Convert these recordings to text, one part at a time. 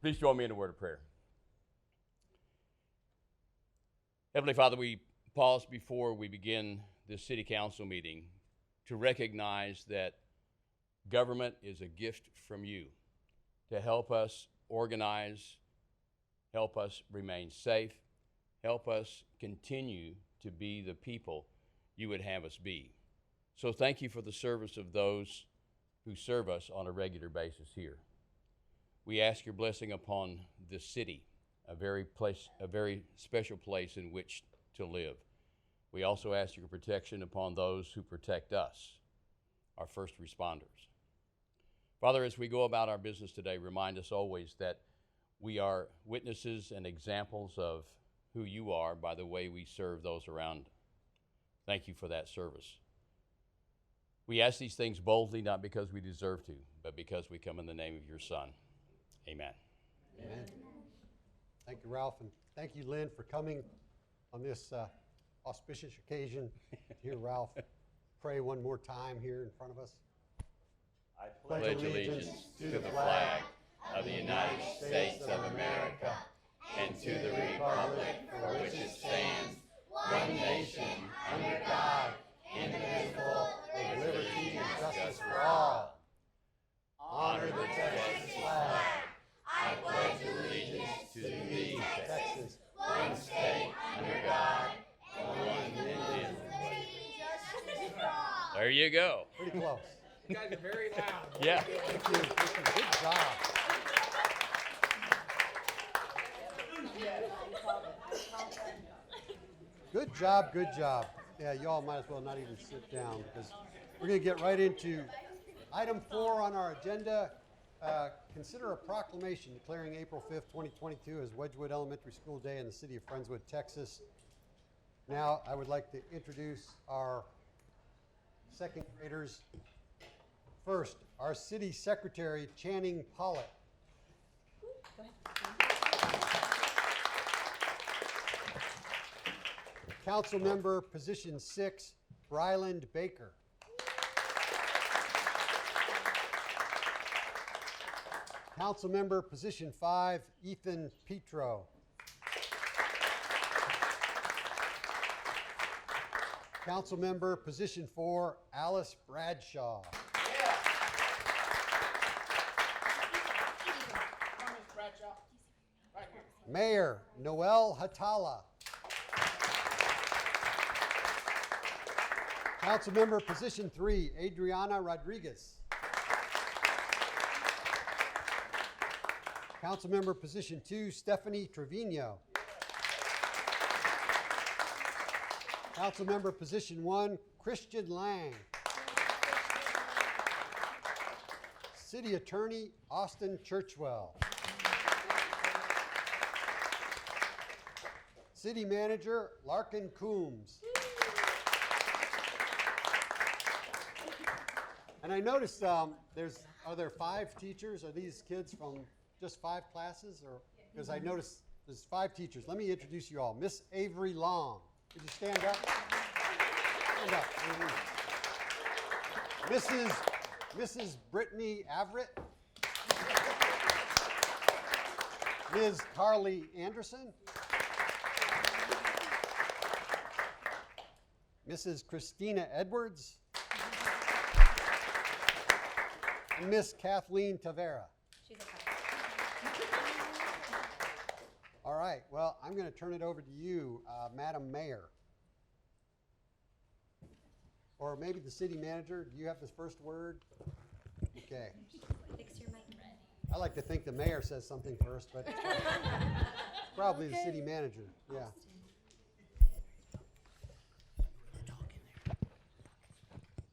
Please join me in a word of prayer. Heavenly Father, we pause before we begin this city council meeting to recognize that government is a gift from you to help us organize, help us remain safe, help us continue to be the people you would have us be. So thank you for the service of those who serve us on a regular basis here. We ask your blessing upon this city, a very special place in which to live. We also ask your protection upon those who protect us, our first responders. Father, as we go about our business today, remind us always that we are witnesses and examples of who you are by the way we serve those around. Thank you for that service. We ask these things boldly, not because we deserve to, but because we come in the name of your Son. Amen. Amen. Thank you, Ralph, and thank you, Lynn, for coming on this auspicious occasion to hear Ralph pray one more time here in front of us. I pledge allegiance to the flag of the United States of America and to the republic for which it stands, one nation, under God, indivisible, with liberty and justice for all. Honor the Texas flag. I pledge allegiance to thee, Texas, one state, under God, one indivisible. There you go. Pretty close. You guys are very loud. Yeah. Thank you. Good job. Good job, good job. Yeah, y'all might as well not even sit down because we're going to get right into item 4 on our agenda. Consider a proclamation declaring April 5th, 2022 as Wedgwood Elementary School Day in the city of Friendswood, Texas. Now, I would like to introduce our second graders. First, our city secretary, Channing Pollitt. Council member, position 6, Bryland Baker. Council member, position 5, Ethan Petro. Council member, position 4, Alice Bradshaw. Mayor, Noel Hatala. Council member, position 3, Adriana Rodriguez. Council member, position 2, Stephanie Trevino. Council member, position 1, Christian Lang. City attorney, Austin Churchwell. City manager, Larkin Coombs. And I noticed are there 5 teachers? Are these kids from just 5 classes? Or because I noticed there's 5 teachers. Let me introduce you all. Miss Avery Long. Could you stand up? Stand up. Mrs. Brittany Averitt. Ms. Carly Anderson. Mrs. Christina Edwards. And Miss Kathleen Tavera. She's a All right, well, I'm going to turn it over to you, Madam Mayor. Or maybe the city manager. Do you have the first word? Okay. Fix your mic. I like to think the mayor says something first, but it's probably the city manager. Yeah.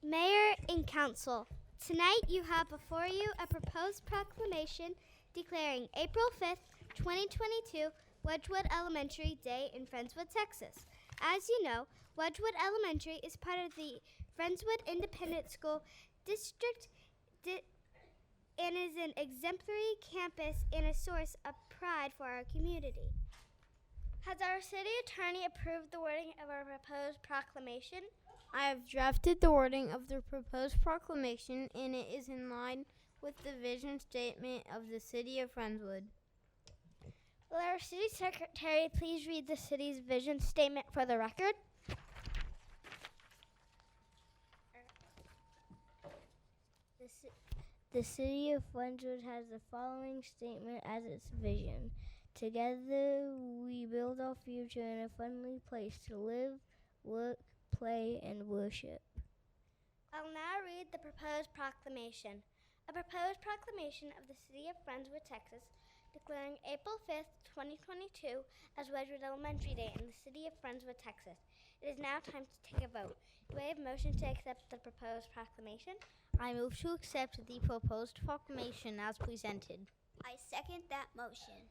Mayor and Council, tonight you have before you a proposed proclamation declaring April 5th, 2022, Wedgwood Elementary Day in Friendswood, Texas. As you know, Wedgwood Elementary is part of the Friendswood Independent School District and is an exemplary campus and a source of pride for our community. Has our city attorney approved the wording of our proposed proclamation? I have drafted the wording of the proposed proclamation, and it is in line with the vision statement of the city of Friendswood. Will our city secretary please read the city's vision statement for the record? The city of Friendswood has the following statement as its vision. Together we build our future in a friendly place to live, work, play, and worship. I'll now read the proposed proclamation. A proposed proclamation of the City of Friendswood, Texas, declaring April 5th, 2022 as Wedgwood Elementary Day in the City of Friendswood, Texas. It is now time to take a vote. Do I have a motion to accept the proposed proclamation? I move to accept the proposed proclamation as presented. I second that motion.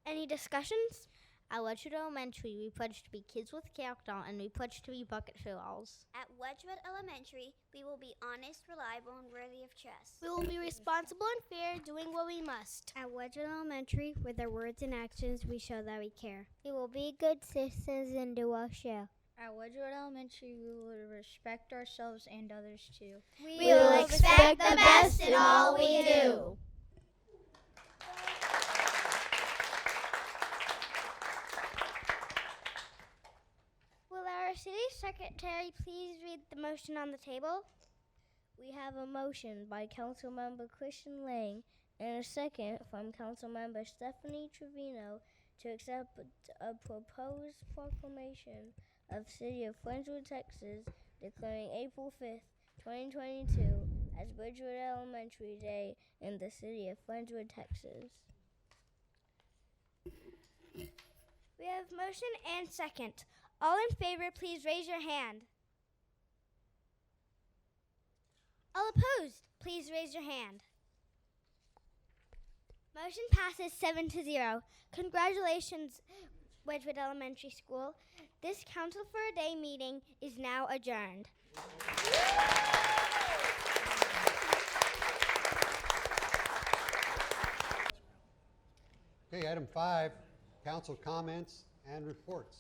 Any discussions? At Wedgwood Elementary, we pledge to be kids with character and we pledge to be bucket fillers. At Wedgwood Elementary, we will be honest, reliable, and worthy of trust. We will be responsible and fair, doing what we must. At Wedgwood Elementary, with our words and actions, we show that we care. We will be good citizens and do our share. At Wedgwood Elementary, we will respect ourselves and others too. We will expect the best in all we do. Will our city secretary please read the motion on the table? We have a motion by Councilmember Christian Lang and a second from Councilmember Stephanie Trevino to accept a proposed proclamation of City of Friendswood, Texas, declaring April 5th, 2022 as Wedgwood Elementary Day in the City of Friendswood, Texas. We have motion and second. All in favor, please raise your hand. All opposed, please raise your hand. Motion passes 7-0. Congratulations, Wedgwood Elementary School. This Council for a Day meeting is now adjourned. Okay, item 5, council comments and reports.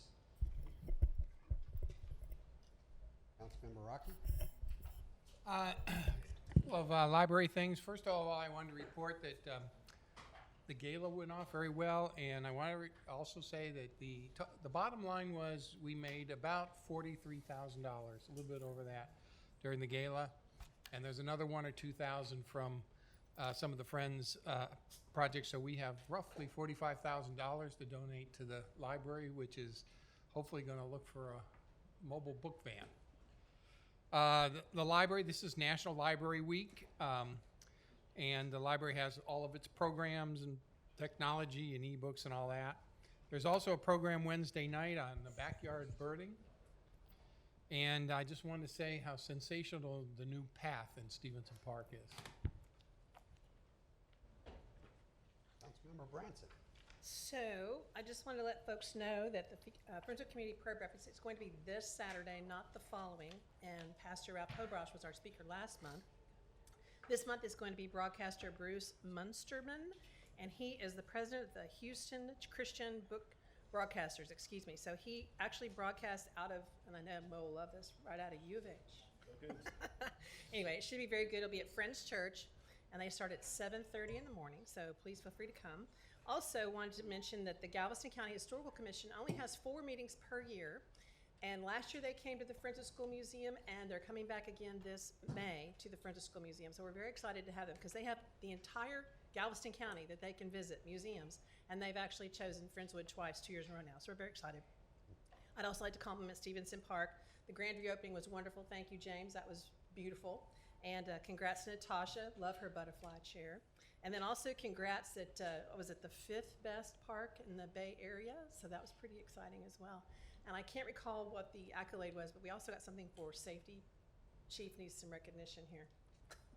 Councilmember Rocky. Library things. First of all, I wanted to report that the gala went off very well, and I want to also say that the bottom line was we made about $43,000, a little bit over that, during the gala, and there's another $1,000 or $2,000 from some of the Friends projects. So we have roughly $45,000 to donate to the library, which is hopefully going to look for a mobile book van. The library, this is National Library Week, and the library has all of its programs and technology and ebooks and all that. There's also a program Wednesday night on the backyard birding. And I just wanted to say how sensational the new path in Stevenson Park is. Councilmember Branson. So, I just wanted to let folks know that the Friendswood Community Prayer Breakfast is going to be this Saturday, not the following. And Pastor Ralph Hobrosh was our speaker last month. This month is going to be broadcaster Bruce Munsterman, and he is the president of the Houston Christian Book Broadcasters, So he actually broadcasts out of, and I know Mo will love this, right out of U of H. Anyway, it should be very good. It'll be at Friends Church, and they start at 7:30 in the morning, so please feel free to come. Also wanted to mention that the Galveston County Historical Commission only has 4 meetings per year. And last year they came to the Friendswood School Museum, and they're coming back again this May to the Friendswood School Museum. So we're very excited to have them because they have the entire Galveston County that they can visit museums, and they've actually chosen Friendswood twice, 2 years in a row now. So we're very excited. I'd also like to compliment Stevenson Park. The grand reopening was wonderful. Thank you, James. That was beautiful. And congrats to Natasha. Love her butterfly chair. And then also congrats at, was it the 5th best park in the Bay Area? So that was pretty exciting as well. And I can't recall what the accolade was, but we also got something for safety. Chief needs some recognition here.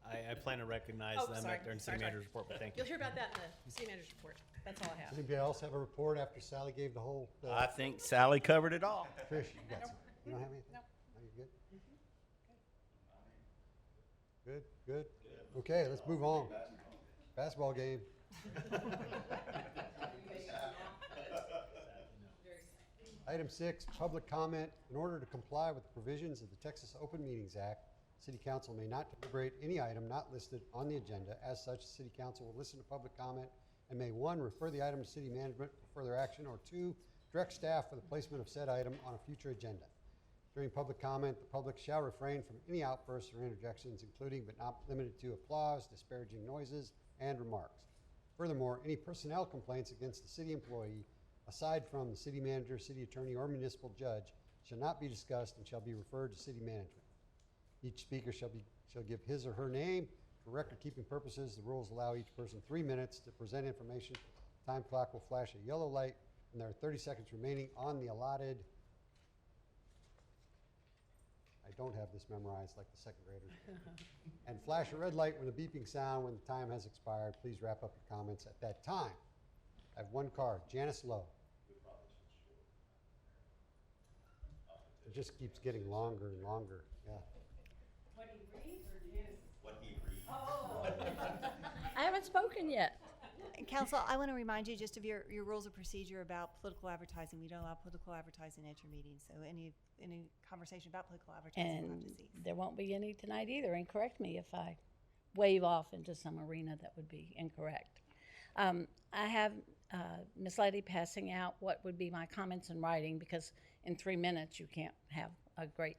I plan to recognize them during City Manager's report, but thank you. You'll hear about that in the City Manager's report. That's all I have. Does anybody else have a report after Sally gave the whole? I think Sally covered it all. Trish, you got some. You don't have anything? No. No, you're good? Good. Okay, let's move on. Basketball game. Item 6, public comment. In order to comply with the provisions of the Texas Open Meetings Act, City Council may not deliberate any item not listed on the agenda. As such, the City Council will listen to public comment and may 1, refer the item to city management for further action, or 2, direct staff for the placement of said item on a future agenda. During public comment, the public shall refrain from any outbursts or interjections, including but not limited to applause, disparaging noises, and remarks. Furthermore, any personnel complaints against the city employee, aside from the city manager, city attorney, or municipal judge, shall not be discussed and shall be referred to city management. Each speaker shall give his or her name. For record-keeping purposes, the rules allow each person 3 minutes to present information. Time clock will flash a yellow light, and there are 30 seconds remaining on the allotted. I don't have this memorized like the second graders. And flash a red light when the beeping sound when the time has expired. Please wrap up your comments at that time. I have one card, Janice Lowe. It just keeps getting longer and longer, yeah. What he reads or Janice? What he reads. Oh. I haven't spoken yet. Council, I want to remind you just of your rules of procedure about political advertising. We don't allow political advertising at your meetings, so any conversation about political advertising will have to cease. There won't be any tonight either, and correct me if I wave off into some arena that would be incorrect. I have Ms. Letty passing out what would be my comments in writing, because in 3 minutes you can't have a great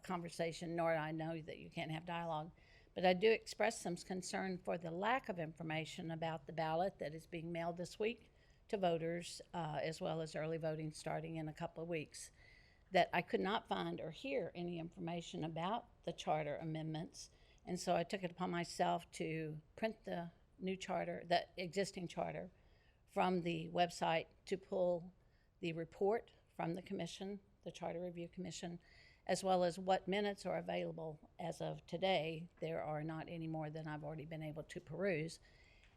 conversation, nor I know that you can't have dialogue. But I do express some concern for the lack of information about the ballot that is being mailed this week to voters, as well as early voting starting in a couple of weeks. That I could not find or hear any information about the charter amendments, and so I took it upon myself to print the new charter, the existing charter, from the website, to pull the report from the commission, the Charter Review Commission, as well as what minutes are available as of today. There are not any more than I've already been able to peruse,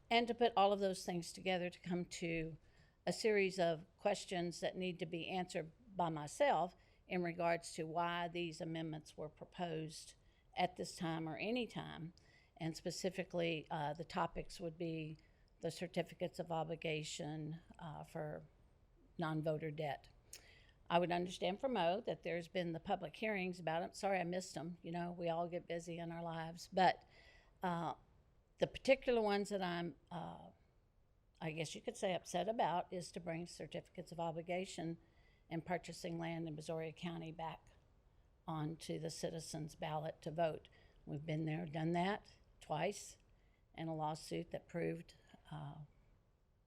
and to put all of those things together to come to a series of questions that need to be answered by myself in regards to why these amendments were proposed at this time or any time. And specifically, the topics would be the certificates of obligation for non-voter debt. I would understand from Mo that there's been the public hearings about it. Sorry I missed them. You know, we all get busy in our lives. But the particular ones that I'm, I guess you could say, upset about is to bring certificates of obligation and purchasing land in Missouri County back onto the citizens' ballot to vote. We've been there, done that twice in a lawsuit that proved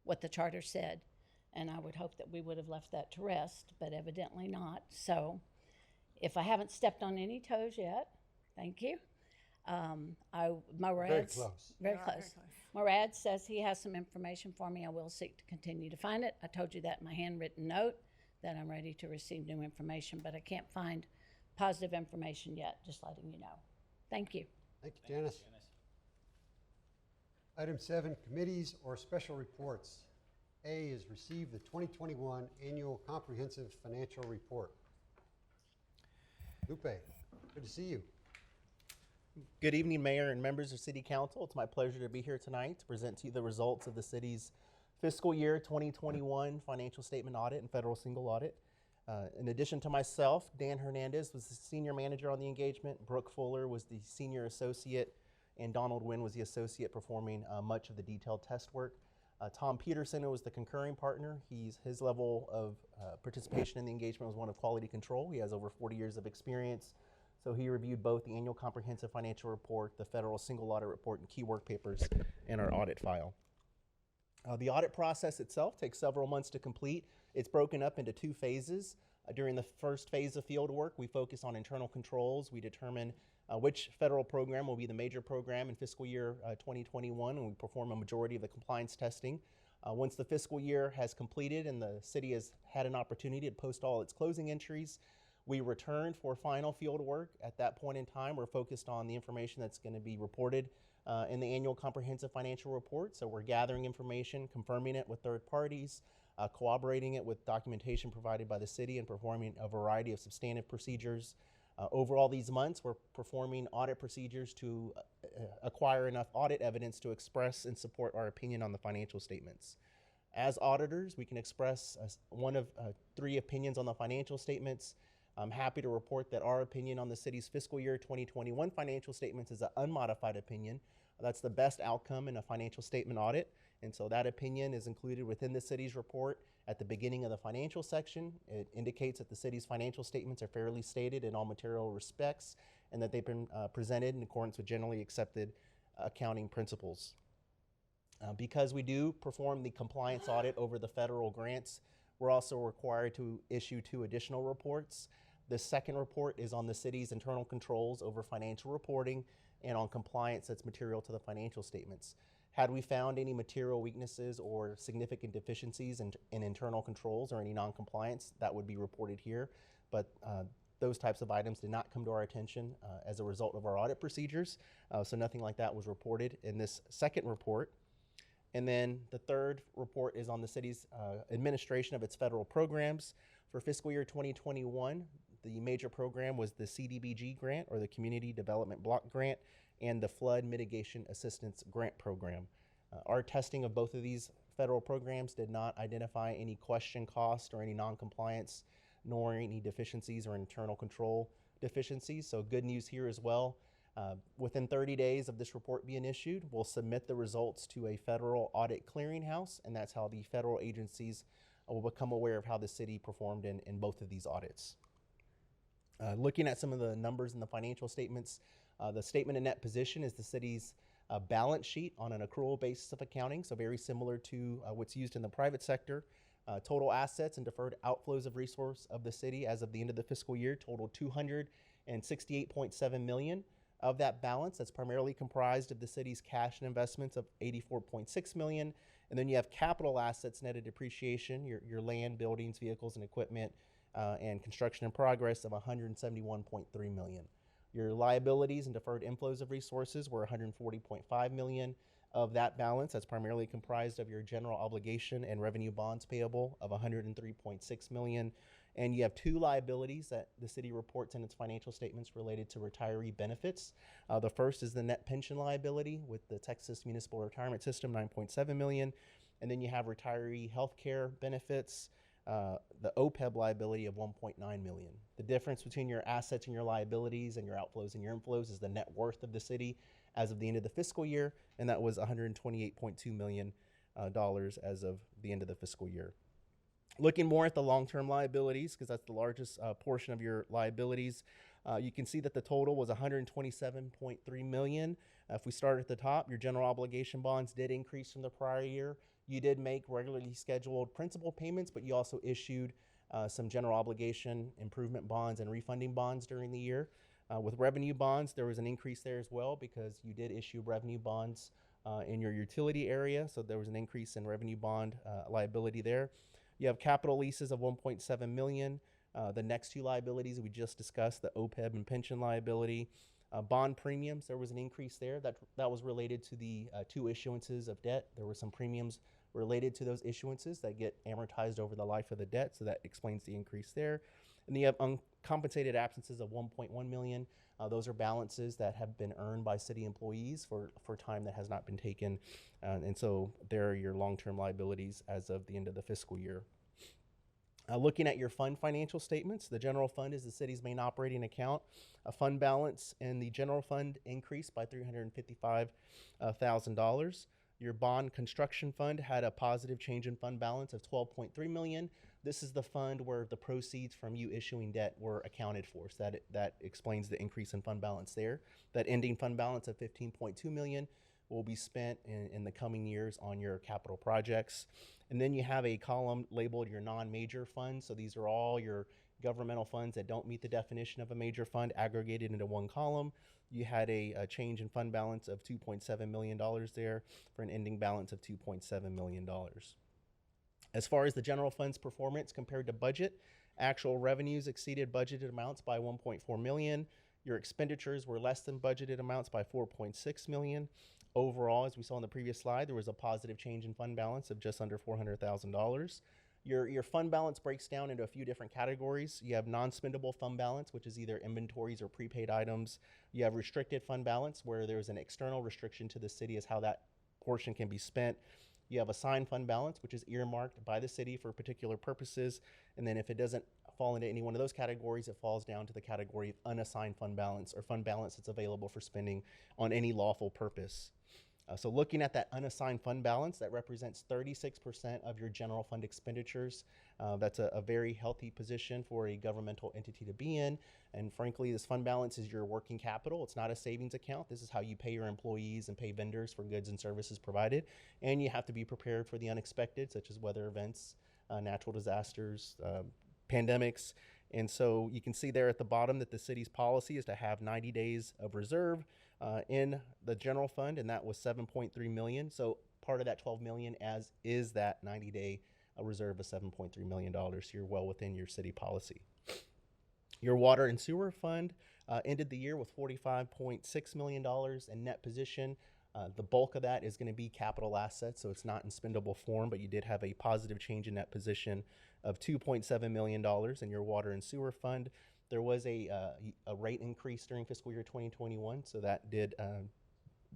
what the charter said. And I would hope that we would have left that to rest, but evidently not. So if I haven't stepped on any toes yet, thank you. Very close. Very close. Morad says he has some information for me. I will seek to continue to find it. I told you that in my handwritten note, that I'm ready to receive new information, but I can't find positive information yet, just letting you know. Thank you. Thank you, Janice. Item 7, committees or special reports. A is receive the 2021 Annual Comprehensive Financial Report. Lupe, good to see you. Good evening, Mayor and members of City Council. It's my pleasure to be here tonight to present to you the results of the city's fiscal year 2021 financial statement audit and federal single audit. In addition to myself, Dan Hernandez was the senior manager on the engagement, Brooke Fuller was the senior associate, and Donald Wynn was the associate performing much of the detailed test work. Tom Peterson was the concurring partner. His level of participation in the engagement was one of quality control. He has over 40 years of experience. So he reviewed both the annual comprehensive financial report, the federal single audit report, and key work papers in our audit file. The audit process itself takes several months to complete. It's broken up into 2 phases. During the first phase of field work, we focus on internal controls. We determine which federal program will be the major program in fiscal year 2021, and we perform a majority of the compliance testing. Once the fiscal year has completed and the city has had an opportunity to post all its closing entries, we return for final field work. At that point in time, we're focused on the information that's going to be reported in the annual comprehensive financial report. So we're gathering information, confirming it with third parties, corroborating it with documentation provided by the city, and performing a variety of substantive procedures. Over all these months, we're performing audit procedures to acquire enough audit evidence to express and support our opinion on the financial statements. As auditors, we can express one of 3 opinions on the financial statements. I'm happy to report that our opinion on the city's fiscal year 2021 financial statements is an unmodified opinion. That's the best outcome in a financial statement audit, and so that opinion is included within the city's report at the beginning of the financial section. It indicates that the city's financial statements are fairly stated in all material respects and that they've been presented in accordance with generally accepted accounting principles. Because we do perform the compliance audit over the federal grants, we're also required to issue 2 additional reports. The second report is on the city's internal controls over financial reporting and on compliance that's material to the financial statements. Had we found any material weaknesses or significant deficiencies in internal controls or any non-compliance, that would be reported here. But those types of items did not come to our attention as a result of our audit procedures. So nothing like that was reported in this second report. And then the third report is on the city's administration of its federal programs. For fiscal year 2021, the major program was the CDBG grant, or the Community Development Block Grant, and the Flood Mitigation Assistance Grant Program. Our testing of both of these federal programs did not identify any question cost or any non-compliance, nor any deficiencies or internal control deficiencies. So good news here as well. Within 30 days of this report being issued, we'll submit the results to a federal audit clearinghouse, and that's how the federal agencies will become aware of how the city performed in both of these audits. Looking at some of the numbers in the financial statements, the statement of net position is the city's balance sheet on an accrual basis of accounting, so very similar to what's used in the private sector. Total assets and deferred outflows of resource of the city as of the end of the fiscal year totaled $268.7 million. Of that balance, that's primarily comprised of the city's cash and investments of $84.6 million. And then you have capital assets net of depreciation, your land, buildings, vehicles, and equipment, and construction in progress of $171.3 million. Your liabilities and deferred inflows of resources were $140.5 million. Of that balance, that's primarily comprised of your general obligation and revenue bonds payable of $103.6 million. And you have 2 liabilities that the city reports in its financial statements related to retiree benefits. The first is the net pension liability with the Texas Municipal Retirement System, $9.7 million. And then you have retiree health care benefits, the OPEB liability of $1.9 million. The difference between your assets and your liabilities and your outflows and your inflows is the net worth of the city as of the end of the fiscal year, and that was $128.2 million as of the end of the fiscal year. Looking more at the long-term liabilities, because that's the largest portion of your liabilities, you can see that the total was $127.3 million. If we start at the top, your general obligation bonds did increase from the prior year. You did make regularly scheduled principal payments, but you also issued some general obligation improvement bonds and refunding bonds during the year. With revenue bonds, there was an increase there as well because you did issue revenue bonds in your utility area, so there was an increase in revenue bond liability there. You have capital leases of $1.7 million. The next 2 liabilities we just discussed, the OPEB and pension liability. Bond premiums, there was an increase there. That was related to the 2 issuances of debt. There were some premiums related to those issuances that get amortized over the life of the debt, so that explains the increase there. And then you have uncompensated absences of $1.1 million. Those are balances that have been earned by city employees for time that has not been taken. And so there are your long-term liabilities as of the end of the fiscal year. Looking at your fund financial statements, the general fund is the city's main operating account. A fund balance in the general fund increased by $355,000. Your bond construction fund had a positive change in fund balance of $12.3 million. This is the fund where the proceeds from you issuing debt were accounted for. So that explains the increase in fund balance there. That ending fund balance of $15.2 million will be spent in the coming years on your capital projects. And then you have a column labeled your non-major funds. So these are all your governmental funds that don't meet the definition of a major fund aggregated into one column. You had a change in fund balance of $2.7 million there for an ending balance of $2.7 million. As far as the general fund's performance compared to budget, actual revenues exceeded budgeted amounts by $1.4 million. Your expenditures were less than budgeted amounts by $4.6 million. Overall, as we saw in the previous slide, there was a positive change in fund balance of just under $400,000. Your fund balance breaks down into a few different categories. You have non-spendable fund balance, which is either inventories or prepaid items. You have restricted fund balance, where there's an external restriction to the city as how that portion can be spent. You have assigned fund balance, which is earmarked by the city for particular purposes. And then if it doesn't fall into any one of those categories. It falls down to the category of unassigned fund balance, or fund balance that's available for spending on any lawful purpose. So looking at that unassigned fund balance, that represents 36% of your general fund expenditures. That's a very healthy position for a governmental entity to be in. And frankly, this fund balance is your working capital. It's not a savings account. This is how you pay your employees and pay vendors for goods and services provided. And you have to be prepared for the unexpected, such as weather events, natural disasters, pandemics. And so you can see there at the bottom that the city's policy is to have 90 days of reserve in the general fund, and that was $7.3 million. So part of that $12 million as is that 90-day reserve of $7.3 million. So you're well within your city policy. Your water and sewer fund ended the year with $45.6 million in net position. The bulk of that is going to be capital assets, so it's not in spendable form, but you did have a positive change in net position of $2.7 million in your water and sewer fund. There was a rate increase during fiscal year 2021, so that did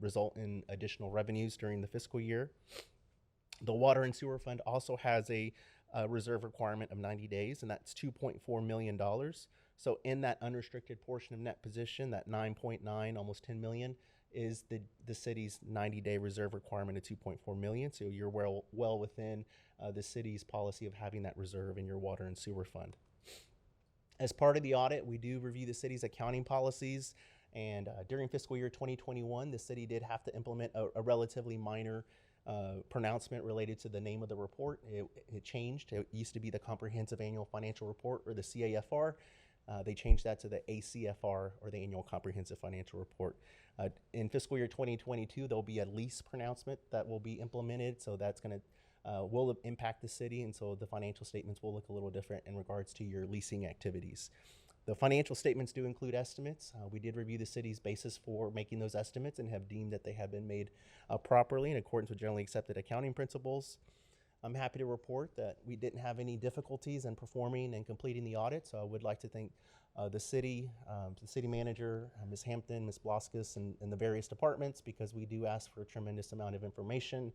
result in additional revenues during the fiscal year. The water and sewer fund also has a reserve requirement of 90 days, and that's $2.4 million. So in that unrestricted portion of net position, that 9.9, almost 10 million, is the city's 90-day reserve requirement of 2.4 million. So you're well within the city's policy of having that reserve in your water and sewer fund. As part of the audit, we do review the city's accounting policies, and during fiscal year 2021, the city did have to implement a relatively minor pronouncement related to the name of the report. It changed. It used to be the Comprehensive Annual Financial Report, or the CAFR. They changed that to the ACFR, or the Annual Comprehensive Financial Report. In fiscal year 2022, there'll be a lease pronouncement that will be implemented, so that's going to will impact the city, and so the financial statements will look a little different in regards to your leasing activities. The financial statements do include estimates. We did review the city's basis for making those estimates and have deemed that they have been made properly in accordance with generally accepted accounting principles. I'm happy to report that we didn't have any difficulties in performing and completing the audit, so I would like to thank the city manager, Ms. Hampton, Ms. Bloskus, and the various departments, because we do ask for a tremendous amount of information.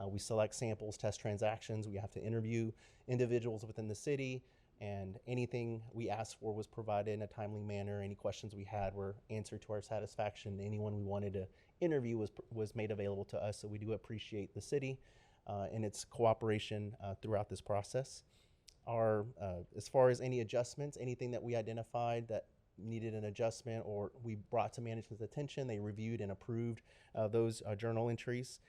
We select samples, test transactions. We have to interview individuals within the city, and anything we asked for was provided in a timely manner. Any questions we had were answered to our satisfaction. Anyone we wanted to interview was made available to us, so we do appreciate the city and its cooperation throughout this process. As far as any adjustments, anything that we identified that needed an adjustment or we brought to management's attention, they reviewed and approved those journal entries.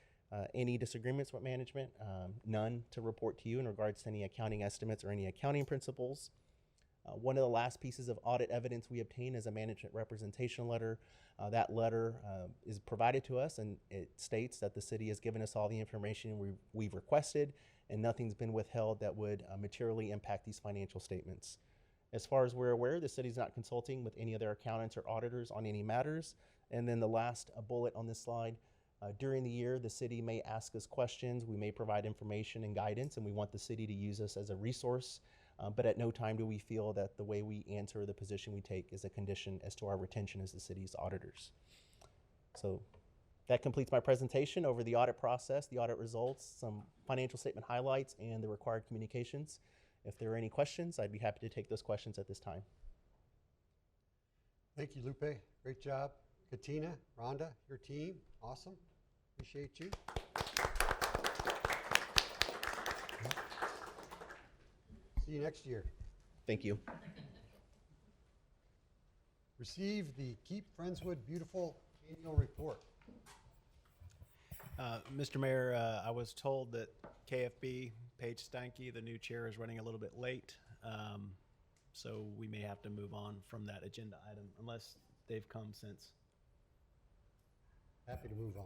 Any disagreements with management? None to report to you in regards to any accounting estimates or any accounting principles. One of the last pieces of audit evidence we obtained is a management representation letter. That letter is provided to us, and it states that the city has given us all the information we've requested, and nothing's been withheld that would materially impact these financial statements. As far as we're aware, the city's not consulting with any of their accountants or auditors on any matters. And then the last bullet on this slide, during the year, the city may ask us questions, we may provide information and guidance, and we want the city to use us as a resource. But at no time do we feel that the way we answer the position we take is a condition as to our retention as the city's auditors. So that completes my presentation over the audit process, the audit results, some financial statement highlights, and the required communications. If there are any questions, I'd be happy to take those questions at this time. Thank you, Lupe. Great job. Katina, Rhonda, your team, awesome. Appreciate you. See you next year. Thank you. Receive the Keep Friendswood Beautiful annual report. Mr. Mayor, I was told that KFB, Paige Steinke, the new chair, is running a little bit late. So we may have to move on from that agenda item unless they've come since. Happy to move on.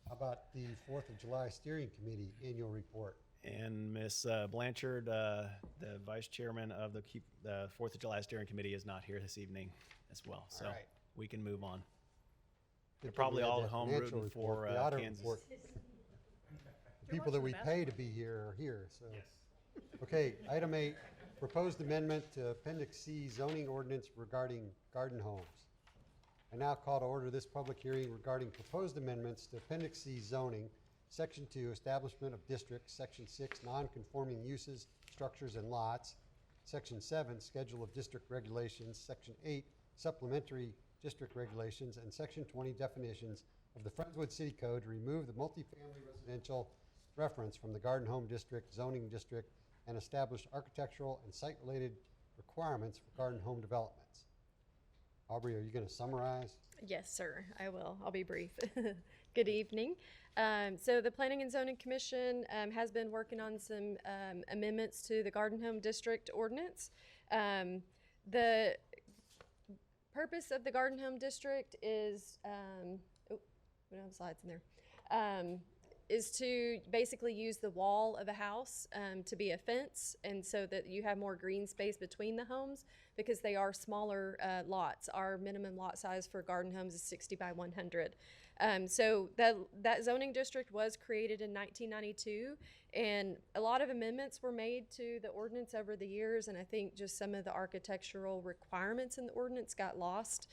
How about the 4th of July Steering Committee annual report? And Ms. Blanchard, the vice chairman of the 4th of July Steering Committee, is not here this evening as well. So right. We can move on. Good They're probably thing we had all that at home financial rooting report, for the audit Kansas. report. The people that we pay to be here are here. So. Yes. Okay, item 8, proposed amendment to Appendix C zoning ordinance regarding garden homes. I now call to order this public hearing regarding proposed amendments to Appendix C zoning, Section 2, establishment of districts, Section 6, non-conforming uses, structures, and lots, Section 7, Schedule of District Regulations, Section 8, Supplementary District Regulations, and Section 20, Definitions of the Friendswood City Code to remove the multifamily residential reference from the Garden Home District, Zoning District, and establish architectural and site-related requirements for garden home developments. Aubrey, are you going to summarize? Yes, sir, I will. I'll be brief. Good evening. So the Planning and Zoning Commission has been working on some amendments to the Garden Home District Ordinance. The purpose of the Garden Home District is, we don't have slides in there, is to basically use the wall of a house to be a fence, and so that you have more green space between the homes, because they are smaller lots. Our minimum lot size for garden homes is 60 by 100. So that zoning district was created in 1992, and a lot of amendments were made to the ordinance over the years, and I think just some of the architectural requirements in the ordinance got lost.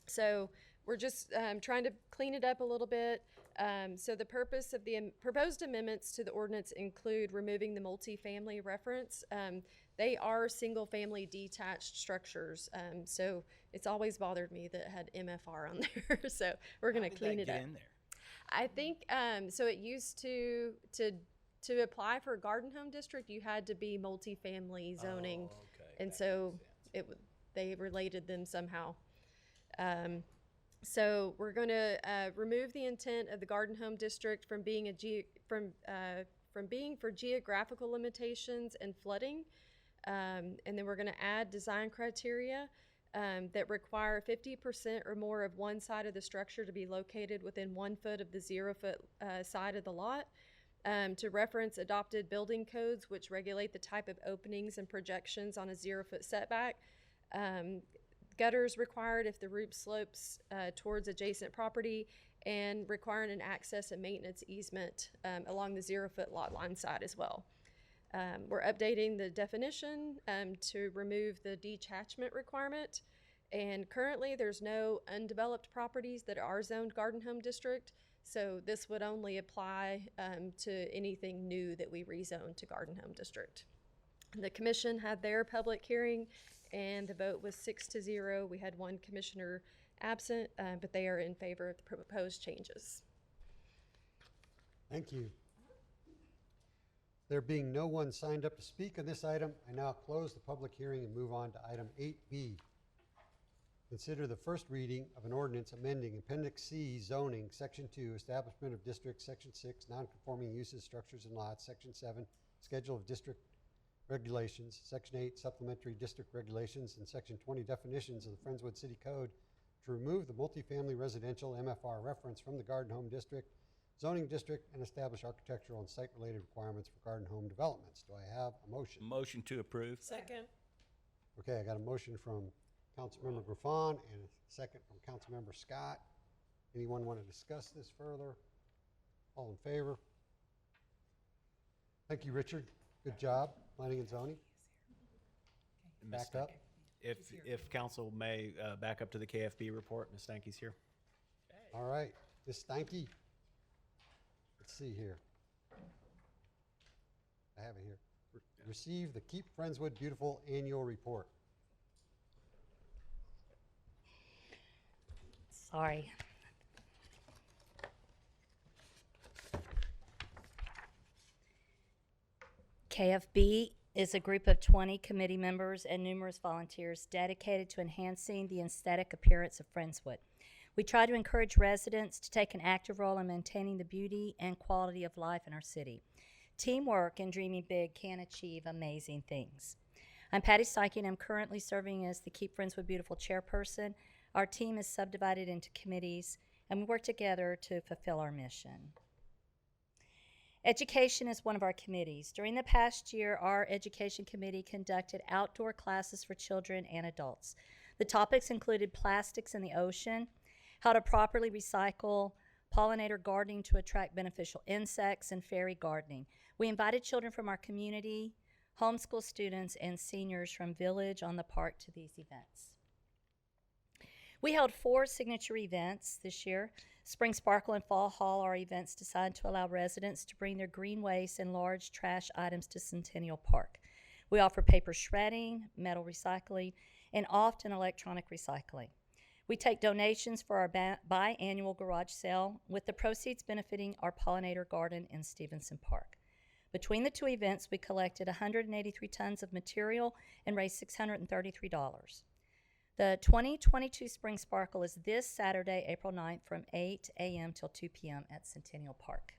So we're just trying to clean it up a little bit. So the purpose of the proposed amendments to the ordinance include removing the multifamily reference. They are single-family detached structures, so it's always bothered me that it had MFR on there. So we're going to clean it up. In there? I think so. It used to apply for a garden home district, you had to be multifamily zoning, and so they related them somehow. So we're going to remove the intent of the garden home district from being from being for geographical limitations and flooding, and then we're going to add design criteria that require 50% or more of one side of the structure to be located within 1 foot of the 0 foot side of the lot, to reference adopted building codes which regulate the type of openings and projections on a 0 foot setback. Gutters required if the roof slopes towards adjacent property, and requiring an access and maintenance easement along the 0 foot lot line side as well. We're updating the definition to remove the detachment requirement, and currently there's no undeveloped properties that are zoned garden home district, so this would only apply to anything new that we rezone to garden home district. The commission had their public hearing, and the vote was 6-0. We had one commissioner absent, but they are in favor of the proposed changes. Thank you. There being no one signed up to speak on this item, I now close the public hearing and move on to item 8B. Consider the first reading of an ordinance amending Appendix C zoning, Section 2, Establishment of Districts, Section 6, Nonconforming Uses, Structures, and Lots, Section 7, Schedule of District Regulations, Section 8, Supplementary District Regulations, and Section 20, Definitions of the Friendswood City Code to remove the multifamily residential MFR reference from the Garden Home District, Zoning District, and establish architectural and site-related requirements for garden home developments. Do I have a motion? Motion to approve. Second. Okay, I got a motion from Councilmember Griffon and a second from Councilmember Scott. Anyone want to discuss this further? All in favor? Thank you, Richard. Good job. Planning and zoning. Ms. Back up. If council may back up to the KFB report, Ms. Stanky's here. All right, Ms. Stanky. Let's see here. I have it here. Receive the Keep Friendswood Beautiful annual report. Sorry. KFB is a group of 20 committee members and numerous volunteers dedicated to enhancing the aesthetic appearance of Friendswood. We try to encourage residents to take an active role in maintaining the beauty and quality of life in our city. Teamwork and dreaming big can achieve amazing things. I'm Patty Steichen, and I'm currently serving as the Keep Friendswood Beautiful chairperson. Our team is subdivided into committees, and we work together to fulfill our mission. Education is one of our committees. During the past year, our education committee conducted outdoor classes for children and adults. The topics included plastics in the ocean, how to properly recycle, pollinator gardening to attract beneficial insects, and fairy gardening. We invited children from our community, homeschool students, and seniors from Village on the Park to these events. We held 4 signature events this year. Spring Sparkle and Fall Hall are events designed to allow residents to bring their green waste and large trash items to Centennial Park. We offer paper shredding, metal recycling, and often electronic recycling. We take donations for our biannual garage sale, with the proceeds benefiting our pollinator garden in Stevenson Park. Between the two events, we collected 183 tons of material and raised $633. The 2022 Spring Sparkle is this Saturday, April 9th from 8 a.m. till 2 p.m. at Centennial Park.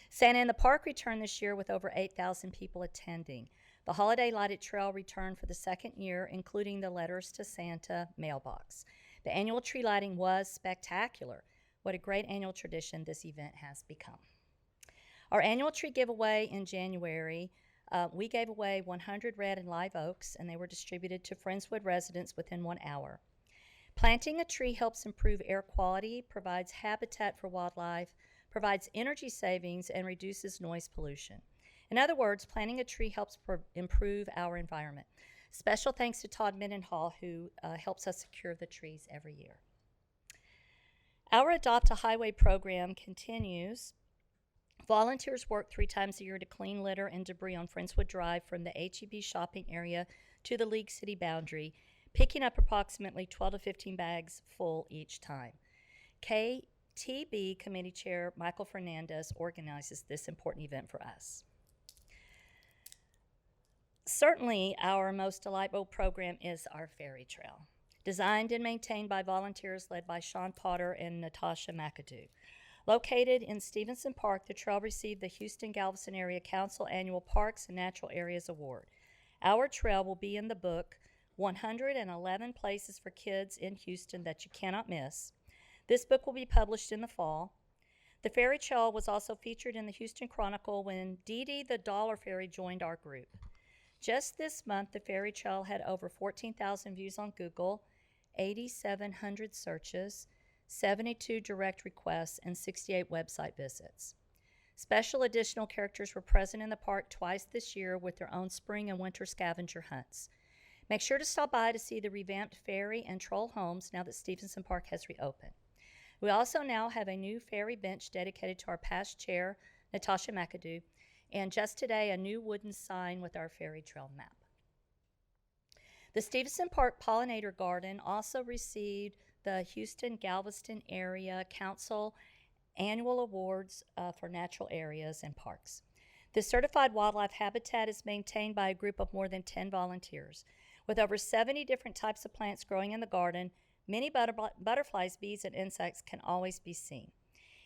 Santa in the Park returned this year with over 8,000 people attending. The Holiday Lighted Trail returned for the second year, including the Letters to Santa mailbox. The annual tree lighting was spectacular. What a great annual tradition this event has become. Our annual tree giveaway in January, we gave away 100 red and live oaks, and they were distributed to Friendswood residents within 1 hour. Planting a tree helps improve air quality, provides habitat for wildlife, provides energy savings, and reduces noise pollution. In other words, planting a tree helps improve our environment. Special thanks to Todd Mendenhall, who helps us secure the trees every year. Our Adopt a Highway program continues. Volunteers work 3 times a year to clean litter and debris on Friendswood Drive from the HEB shopping area to the League City boundary, picking up approximately 12 to 15 bags full each time. KTB Committee Chair Michael Fernandez organizes this important event for us. Certainly, our most delightful program is our ferry trail. Designed and maintained by volunteers led by Sean Potter and Natasha McAdoo. Located in Stevenson Park, the trail received the Houston-Galveston Area Council Annual Parks and Natural Areas Award. Our trail will be in the book, 111 Places for Kids in Houston That You Cannot Miss. This book will be published in the fall. The ferry trail was also featured in the Houston Chronicle when Dee Dee the Dollar Ferry joined our group. Just this month, the ferry trail had over 14,000 views on Google, 8,700 searches, 72 direct requests, and 68 website visits. Special additional characters were present in the park twice this year with their own spring and winter scavenger hunts. Make sure to stop by to see the revamped ferry and troll homes now that Stevenson Park has reopened. We also now have a new ferry bench dedicated to our past chair, Natasha McAdoo, and just today, a new wooden sign with our ferry trail map. The Stevenson Park Pollinator Garden also received the Houston-Galveston Area Council Annual Awards for Natural Areas and Parks. The certified wildlife habitat is maintained by a group of more than 10 volunteers. With over 70 different types of plants growing in the garden, many butterflies, bees, and insects can always be seen.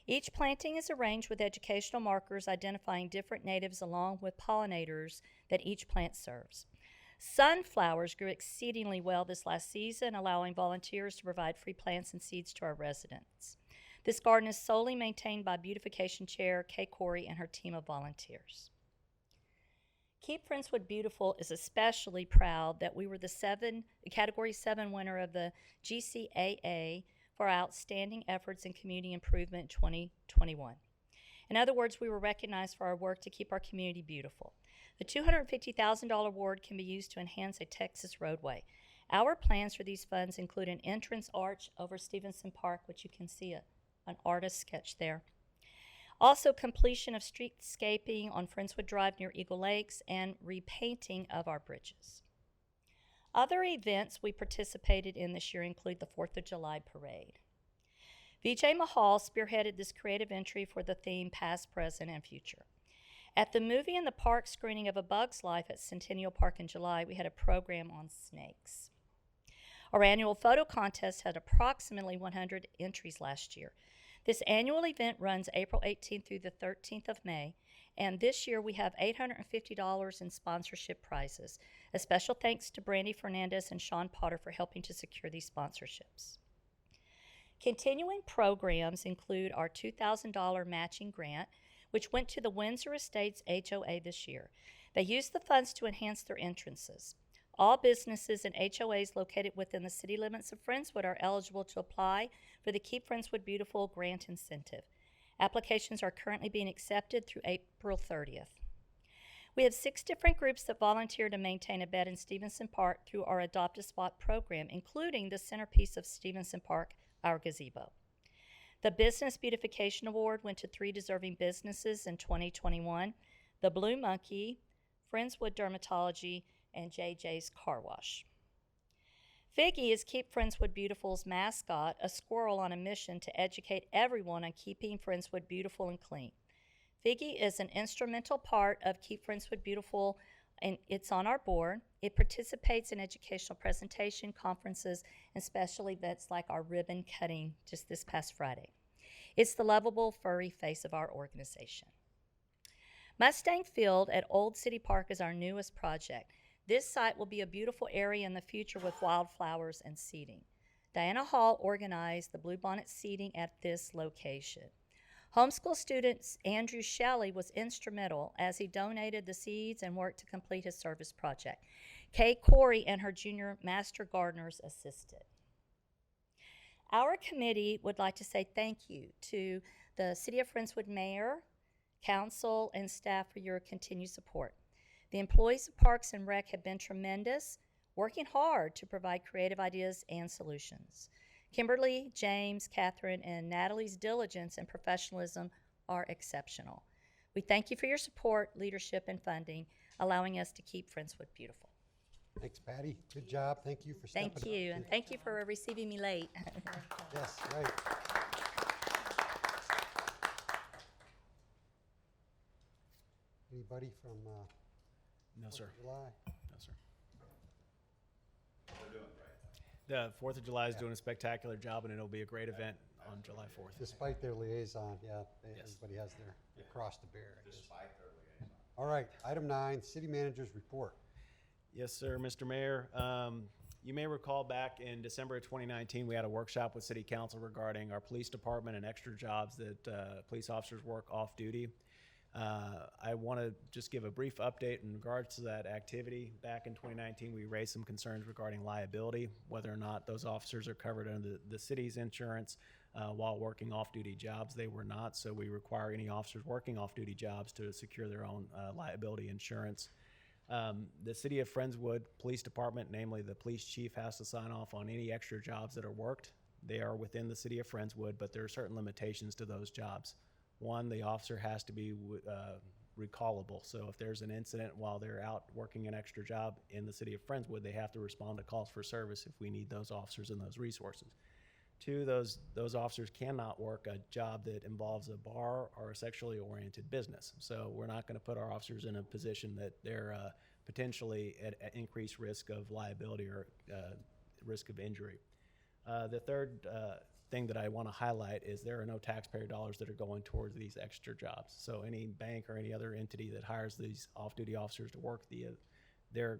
Each planting is arranged with educational markers identifying different natives along with pollinators that each plant serves. Sunflowers grew exceedingly well this last season, allowing volunteers to provide free plants and seeds to our residents. This garden is solely maintained by Beautification Chair Kay Corey and her team of volunteers. Keep Friendswood Beautiful is especially proud that we were the Category 7 winner of the GCAA for our outstanding efforts in community improvement in 2021. In other words, we were recognized for our work to keep our community beautiful. The $250,000 award can be used to enhance a Texas roadway. Our plans for these funds include an entrance arch over Stevenson Park, which you can see an artist sketch there. Also, completion of streetscaping on Friendswood Drive near Eagle Lakes and repainting of our bridges. Other events we participated in this year include the 4th of July Parade. Vijay Mahal spearheaded this creative entry for the theme Past, Present, and Future. At the Movie in the Park screening of A Bug's Life at Centennial Park in July, we had a program on snakes. Our annual photo contest had approximately 100 entries last year. This annual event runs April 18th through the 13th of May, and this year we have $850 in sponsorship prizes. A special thanks to Brandy Fernandez and Sean Potter for helping to secure these sponsorships. Continuing programs include our $2,000 matching grant, which went to the Windsor Estates HOA this year. They used the funds to enhance their entrances. All businesses and HOAs located within the city limits of Friendswood are eligible to apply for the Keep Friendswood Beautiful grant incentive. Applications are currently being accepted through April 30th. We have 6 different groups that volunteer to maintain a bed in Stevenson Park through our Adopt a Spot program, including the centerpiece of Stevenson Park, our gazebo. The Business Beautification Award went to 3 deserving businesses in 2021, the Blue Monkey, Friendswood Dermatology, and JJ's Car Wash. Figgy is Keep Friendswood Beautiful's mascot, a squirrel on a mission to educate everyone on keeping Friendswood beautiful and clean. Figgy is an instrumental part of Keep Friendswood Beautiful, and it's on our board. It participates in educational presentation, conferences, and special events like our ribbon cutting just this past Friday. It's the lovable, furry face of our organization. Mustang Field at Old City Park is our newest project. This site will be a beautiful area in the future with wildflowers and seating. Diana Hall organized the Bluebonnet seating at this location. Homeschool student Andrew Shelley was instrumental as he donated the seeds and worked to complete his service project. Kay Corey and her junior master gardeners assisted. Our committee would like to say thank you to the City of Friendswood Mayor, Council, and staff for your continued support. The employees of Parks and Rec have been tremendous, working hard to provide creative ideas and solutions. Kimberly, James, Catherine, and Natalie's diligence and professionalism are exceptional. We thank you for your support, leadership, and funding, allowing us to keep Friendswood beautiful. Thanks, Patty. Good job. Thank you for stepping up. Thank you, and thank you for receiving me late. Yes, right. Anybody from No, sir. 4th of July? No, sir. The 4th of July is doing a spectacular job, and it'll be a great event on July 4th. Despite their liaison, yeah, Yes. everybody has their cross to bear. Despite their liaison. All right, item 9, city manager's report. Yes, sir, Mr. Mayor. You may recall back in December of 2019, we had a workshop with City Council regarding our police department and extra jobs that police officers work off duty. I want to just give a brief update in regards to that activity. Back in 2019, we raised some concerns regarding liability, whether or not those officers are covered under the city's insurance while working off-duty jobs. They were not, so we require any officers working off-duty jobs to secure their own liability insurance. The City of Friendswood Police Department, namely the police chief, has to sign off on any extra jobs that are worked. They are within the City of Friendswood, but there are certain limitations to those jobs. One, the officer has to be recallable. So if there's an incident while they're out working an extra job in the City of Friendswood, they have to respond to calls for service if we need those officers and those resources. Two, those officers cannot work a job that involves a bar or a sexually oriented business. So we're not going to put our officers in a position that they're potentially at increased risk of liability or risk of injury. The third thing that I want to highlight is there are no taxpayer dollars that are going towards these extra jobs. So any bank or any other entity that hires these off-duty officers to work their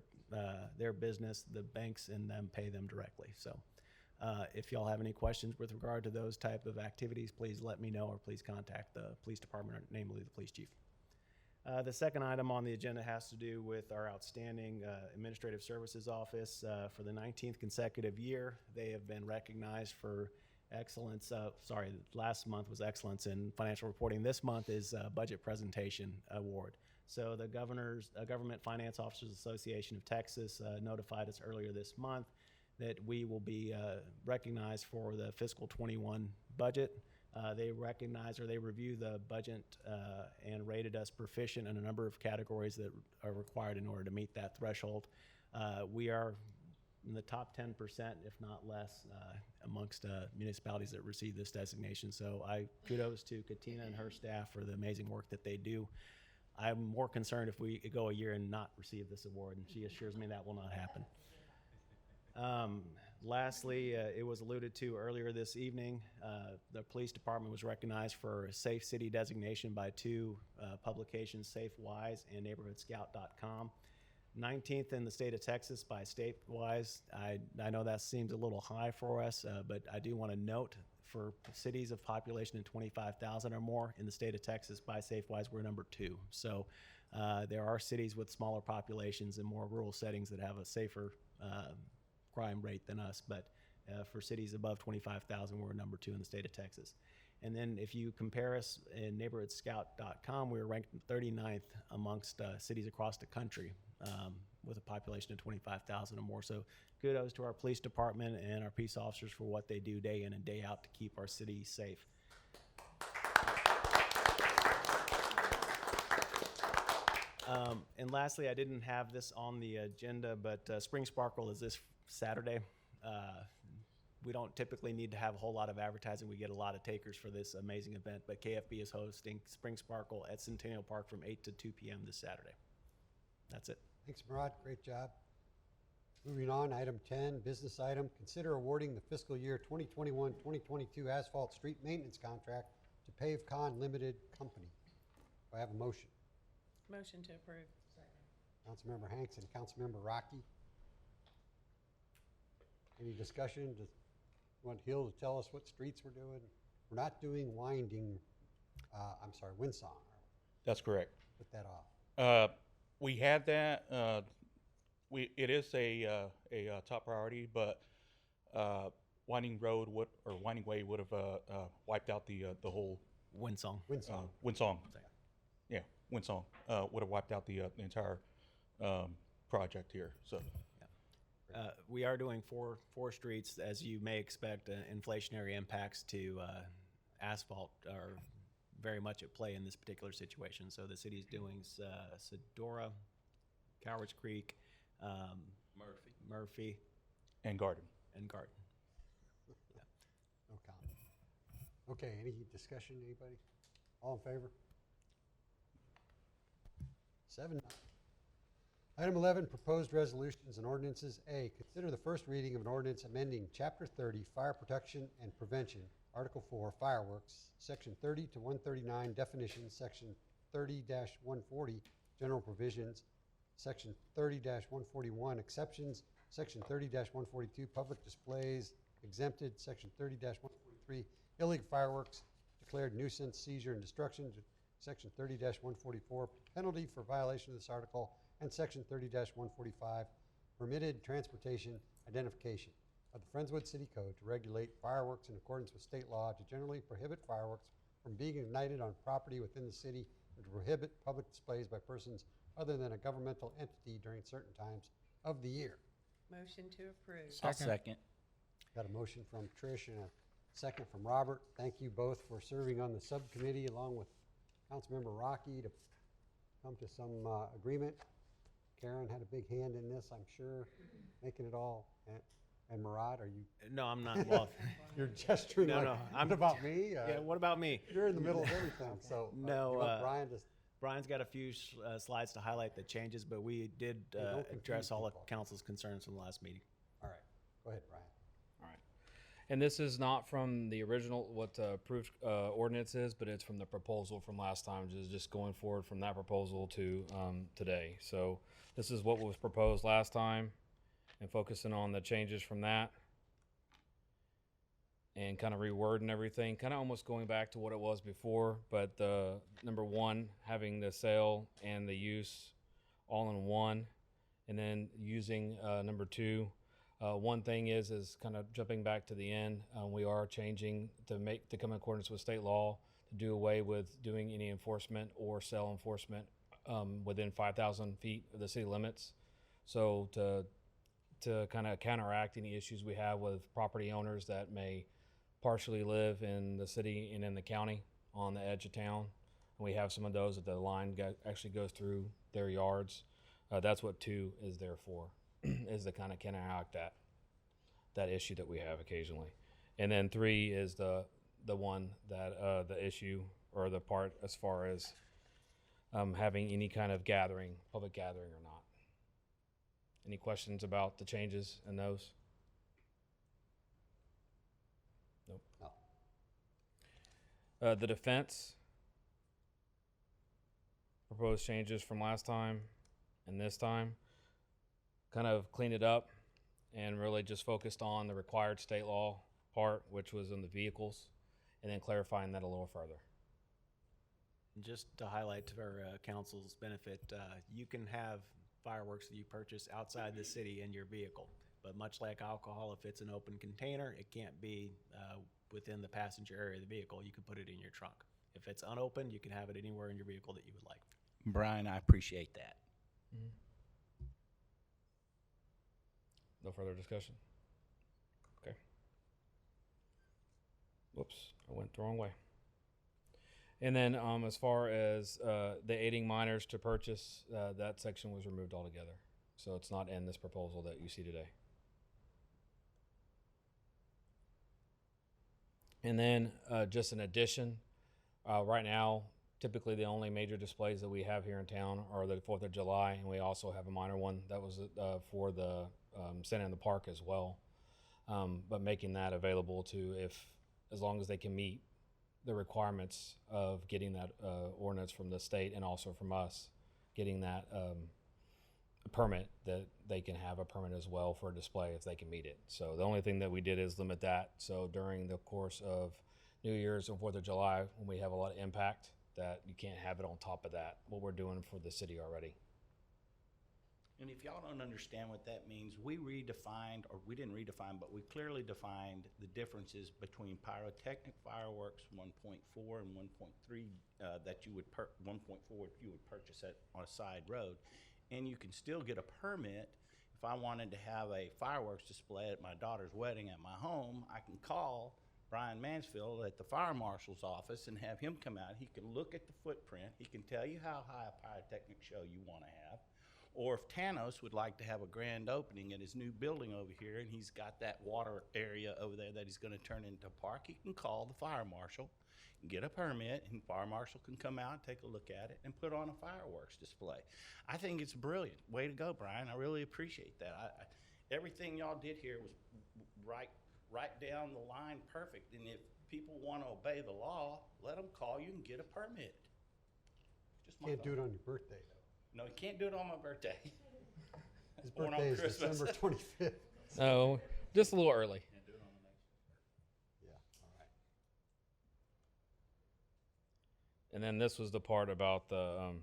business, the banks and them pay them directly. So if y'all have any questions with regard to those type of activities, please let me know or please contact the police department, or namely the police chief. The second item on the agenda has to do with our outstanding administrative services office. For the 19th consecutive year, they have been recognized for excellence. Last month was excellence in financial reporting. This month is budget presentation award. So the Government Finance Officers Association of Texas notified us earlier this month that we will be recognized for the fiscal 21 budget. They review the budget and rated us proficient in a number of categories that are required in order to meet that threshold. We are in the top 10%, if not less, amongst municipalities that receive this designation. So kudos to Katina and her staff for the amazing work that they do. I'm more concerned if we go a year and not receive this award, and she assures me that will not happen. Lastly, it was alluded to earlier this evening, the police department was recognized for a Safe City designation by two publications, SafeWise and NeighborhoodScout.com. 19th in the state of Texas by StateWise. I know that seems a little high for us, but I do want to note for cities of population of 25,000 or more in the state of Texas by SafeWise, we're number 2. So there are cities with smaller populations and more rural settings that have a safer crime rate than us, but for cities above 25,000, we're number 2 in the state of Texas. And then if you compare us in NeighborhoodScout.com, we're ranked 39th amongst cities across the country with a population of 25,000 or more. So kudos to our police department and our peace officers for what they do day in and day out to keep our city safe. And lastly, I didn't have this on the agenda, but Spring Sparkle is this Saturday. We don't typically need to have a whole lot of advertising. We get a lot of takers for this amazing event, but KFB is hosting Spring Sparkle at Centennial Park from 8 to 2 p.m. this Saturday. That's it. Thanks, Murad. Great job. Moving on, item 10, business item. Consider awarding the fiscal year 2021-2022 asphalt street maintenance contract to PaveCon Limited Company. Do I have a motion? Motion to approve. Councilmember Hanks and Councilmember Rocky. Any discussion? Just want Hill to tell us what streets we're doing? We're not doing Windsong. That's correct. Put that off. We had that. It is a top priority, but Winding Way would have wiped out the whole Windsong. Windsong. Yeah, Windsong would have wiped out the entire project here. So. We are doing four streets. As you may expect, inflationary impacts to asphalt are very much at play in this particular situation. So the city's doing Sedora, Cowards Creek, Murphy, and Garden. Yeah. No comment. Okay, any discussion, anybody? All in favor? 7. Item 11, proposed resolutions and ordinances. A, consider the first reading of an ordinance amending Chapter 30, Fire Protection and Prevention, Article 4, Fireworks, Section 30 to 139, Definitions, Section 30-140, General Provisions, Section 30-141, Exceptions, Section 30-142, Public Displays, Exempted, Section 30-143, Illegal Fireworks, Declared Nuisance, Seizure, and Destruction, Section 30-144, Penalty for violation of this article, and Section 30-145, Permitted Transportation Identification of the Friendswood City Code to regulate fireworks in accordance with state law, to generally prohibit fireworks from being ignited on property within the city, and to prohibit public displays by persons other than a governmental entity during certain times of the year. Motion to approve. I'll second. Got a motion from Trish and a second from Robert. Thank you both for serving on the subcommittee along with Councilmember Rocky to come to some agreement. Karen had a big hand in this, I'm sure, making it all. And Murad, are you? No, I'm not. Well, you're gesturing no, like, no. what about me? Yeah, what about me? You're in the middle of everything, so. No, you want Brian just. Brian's got a few slides to highlight the changes, but we did address all of council's concerns from the last meeting. All right, go ahead, Brian. All right. And this is not from the original, what the approved ordinance is, but it's from the proposal from last time, just going forward from that proposal to today. So this is what was proposed last time and focusing on the changes from that and kind of rewording everything, kind of almost going back to what it was before, but the number one, having the sale and the use all in one, and then using number two. One thing is kind of jumping back to the end. We are changing to come in accordance with state law to do away with doing any enforcement or sale enforcement within 5,000 feet of the city limits. So to kind of counteract any issues we have with property owners that may partially live in the city and in the county on the edge of town. And we have some of those that the line actually goes through their yards. That's what 2 is there for. Is to kind of counteract that issue that we have occasionally. And then 3 is the one that the issue or the part as far as having any kind of public gathering or not. Any questions about the changes in those? Nope. No. The defense proposed changes from last time and this time. Kind of cleaned it up and really just focused on the required state law part, which was in the vehicles, and then clarifying that a little further. Just to highlight for council's benefit, you can have fireworks that you purchase outside the city in your vehicle, but much like alcohol, if it's an open container, it can't be within the passenger area of the vehicle. You can put it in your trunk. If it's unopened, you can have it anywhere in your vehicle that you would like. Brian, I appreciate that. Mm-hmm. No further discussion? Okay. Whoops, I went the wrong way. And then as far as the aiding minors to purchase, that section was removed altogether. So it's not in this proposal that you see today. And then just an addition, right now, typically the only major displays that we have here in town are the 4th of July, and we also have a minor one that was for the Center in the Park as well. But making that available to, as long as they can meet the requirements of getting that ordinance from the state and also from us, getting that permit, that they can have a permit as well for a display if they can meet it. So the only thing that we did is limit that. So during the course of New Year's and 4th of July, when we have a lot of impact, that you can't have it on top of that, what we're doing for the city already. And if y'all don't understand what that means, we redefined, or we didn't redefine, but we clearly defined the differences between pyrotechnic fireworks 1.4 and 1.3 that you would 1.4 if you would purchase it on a side road. And you can still get a permit. If I wanted to have a fireworks display at my daughter's wedding at my home, I can call Brian Mansfield at the fire marshal's office and have him come out. He can look at the footprint. He can tell you how high a pyrotechnic show you want to have. Or if Tanos would like to have a grand opening at his new building over here and he's got that water area over there that he's going to turn into a park, he can call the fire marshal, get a permit, and fire marshal can come out, take a look at it, and put on a fireworks display. I think it's brilliant. Way to go, Brian. I really appreciate that. Everything y'all did here was right down the line perfect. And if people want to obey the law, let them call you and get a permit. Just Can't do it on your birthday, though. No, you can't do it on my birthday. His Or on birthday is Christmas. December 25th. No, just a little early. Can't do it on the next. Yeah, all right. And then this was the part about the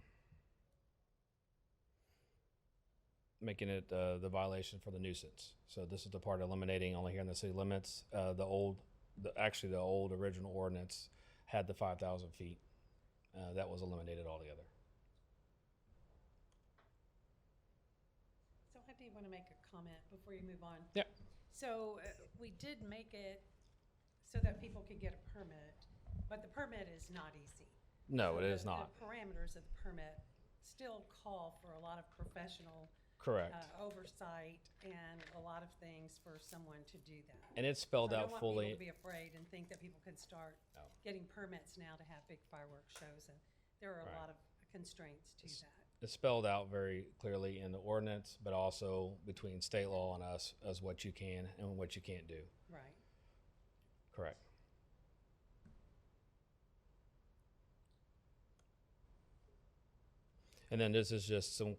making it the violation for the nuisance. So this is the part eliminating only here in the city limits. The old original ordinance had the 5,000 feet. That was eliminated altogether. So I do want to make a comment before you move on. Yep. So we did make it so that people could get a permit, but the permit is not easy. No, So it is not. The parameters of the permit still call for a lot of professional Correct. oversight and a lot of things for someone to do that. And it's spelled So I out don't want fully. people to be afraid and think that people could start getting permits now to have big fireworks shows, and there are a Right. lot of constraints to that. It's spelled out very clearly in the ordinance, but also between state law and us as what you can and what you can't do. Right. Correct. And then this is just some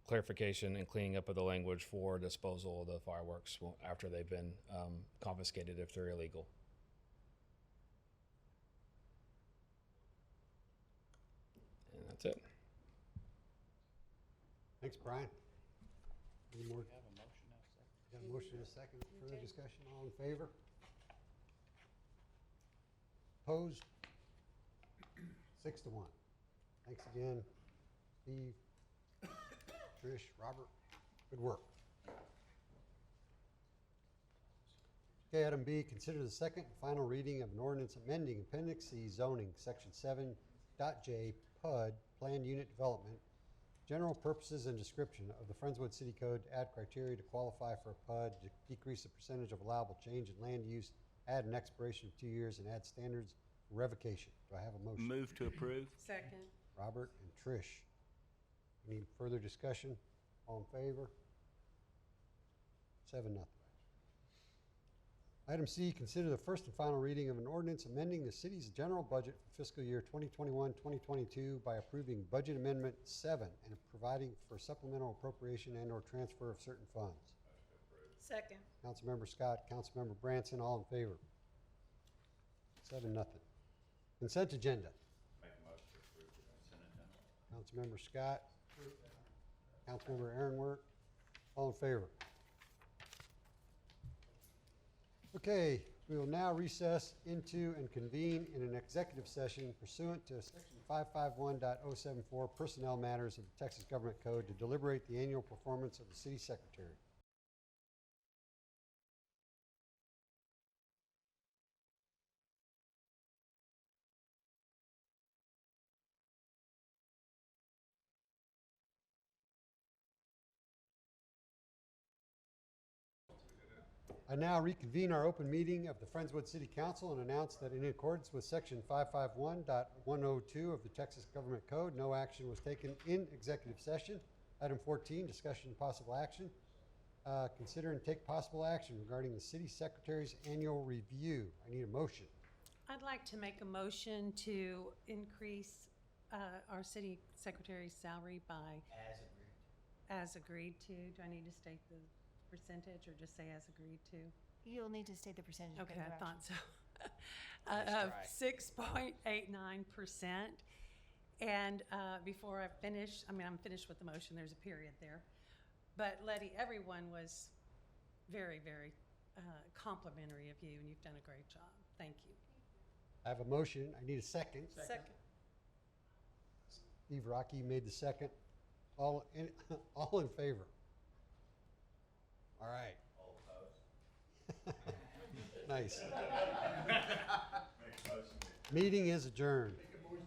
clarification and cleaning up of the language for disposal of the fireworks after they've been confiscated if they're illegal. And that's it. Thanks, Brian. Any more? Have a motion now, second. Got a motion and a second. Further discussion? All in favor? Opposed? 6-1. Thanks again, Steve, Trish, Robert. Good work. Okay, item B, consider the second and final reading of an ordinance amending Appendix C zoning, Section 7.J PUD, Planned Unit Development, general purposes and description of the Friendswood City Code to add criteria to qualify for a PUD, to decrease the percentage of allowable change in land use, add an expiration of 2 years, and add standards for revocation. Do I have a motion? Move to approve. Second. Robert and Trish. Any further discussion? All in favor? 7-0. Item C, consider the first and final reading of an ordinance amending the city's general budget for fiscal year 2021-2022 by approving Budget Amendment 7 and providing for supplemental appropriation and/or transfer of certain funds. Second. Councilmember Scott, Councilmember Branson, all in favor? 7-0. Consent agenda. Make a motion to approve the consent agenda. Councilmember Scott, Councilmember Aaronworth, all in favor? Okay, we will now recess into and convene in an executive session pursuant to Section 551.074 Personnel Matters of the Texas Government Code to deliberate the annual performance of the city secretary. I now reconvene our open meeting of the Friendswood City Council and announce that in accordance with section 551.102 of the Texas Government Code, no action was taken in executive session. Item 14, discussion and possible action. Consider and take possible action regarding the city secretary's annual review. I need a motion. I'd like to make a motion to increase our city secretary's salary by. As agreed to. Do I need to state the percentage or just say as agreed to? You'll need to state the percentage. of Okay, I your thought action. so. Of 6.89%. And before I finish, I'm finished with the motion, there's a period there. But Letty, everyone was very, very complimentary of you, and you've done a great job. Thank you. I have a motion. I need a second. Second. Steve Rocky made the second. All in favor? All right. All opposed? Nice. Make a motion. Meeting is adjourned.